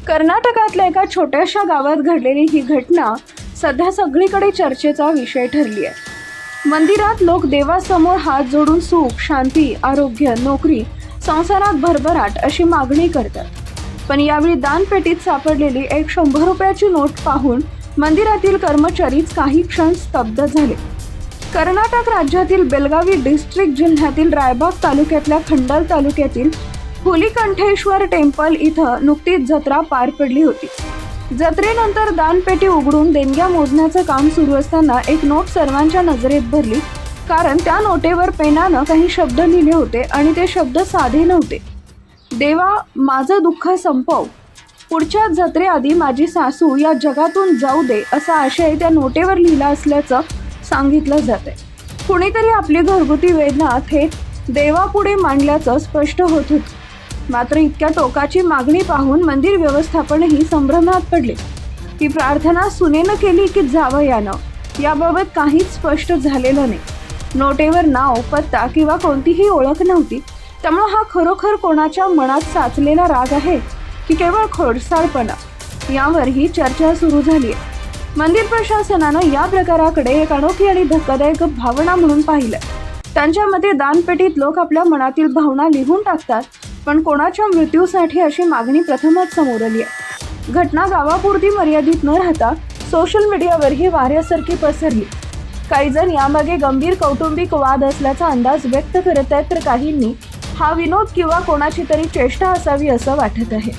कर्नाटकातल्या एका छोट्याशा गावात घडलेली ही घटना सध्या सगळीकडे चर्चेचा विषय ठरली आहे। मंदिरात लोक देवासमोर हात जोडून सुख, शांती, आरोग्य, नोकरी, संसारात भरभराट अशी मागणी करतात। पण यावेळी दानपेटीत सापडलेली एक 100 रुपयाची नोट पाहून मंदिरातील कर्मचारीच काही क्षण स्तब्ध झाले। कर्नाटक राज्यातील बेलगावी डिस्ट्रिक्ट जिल्ह्यातील रायबाग तालुक्यातल्या खंडल तालुक्यातील हुलीकंठेश्वर टेम्पल इथं नुकतीच जत्रा पार पडली होती। जत्रेनंतर दानपेटी उघडून देणग्या मोजण्याचं काम सुरू असताना एक नोट सर्वांच्या नजरेत भरली, कारण त्या नोटेवर पेनानं काही शब्द लिहिले होते आणि ते शब्द साधे नव्हते। देवा, माझं दुःख संपव, पुढच्या जत्रेआधी माझी सासू या जगातून जाऊ दे, असा आशय त्या नोटेवर लिहिला असल्याचं सांगितलं जातंय। कुणीतरी आपली घरगुती वेदना थेट देवापुढे मांडल्याचं स्पष्ट होत होतं। मात्र इतक्या टोकाची मागणी पाहून मंदिर व्यवस्थापनही संभ्रमात पडले। ही प्रार्थना सुनेनं केली की जावयानं, याबाबत काहीच स्पष्ट झालेलं नाही। नोटेवर नाव, पत्ता किंवा कोणतीही ओळख नव्हती, त्यामुळे हा खरोखर कोणाच्या मनात साचलेला राग आहे की केवळ खोडसाळपणा, यावर ही चर्चा सुरू झाली आहे। मंदिर प्रशासनानं या प्रकाराकडे एक अनोखी आणि धक्कादायक भावना म्हणून पाहिलं। त्यांच्या मते दानपेटीत लोक आपल्या मनातील भावना लिहून टाकतात, पण कोणाच्या मृत्यूसाठी अशी मागणी प्रथमच समोर आली आहे। घटना गावापुरती मर्यादित न राहता सोशल मीडियावरही वाऱ्यासारखी पसरली। काही जण यामागे गंभीर कौटुंबिक वाद असल्याचा अंदाज व्यक्त करत आहेत, तर काहींनी हा विनोद किंवा कोणाची तरी चेष्टा असावी असं वाटत आहे।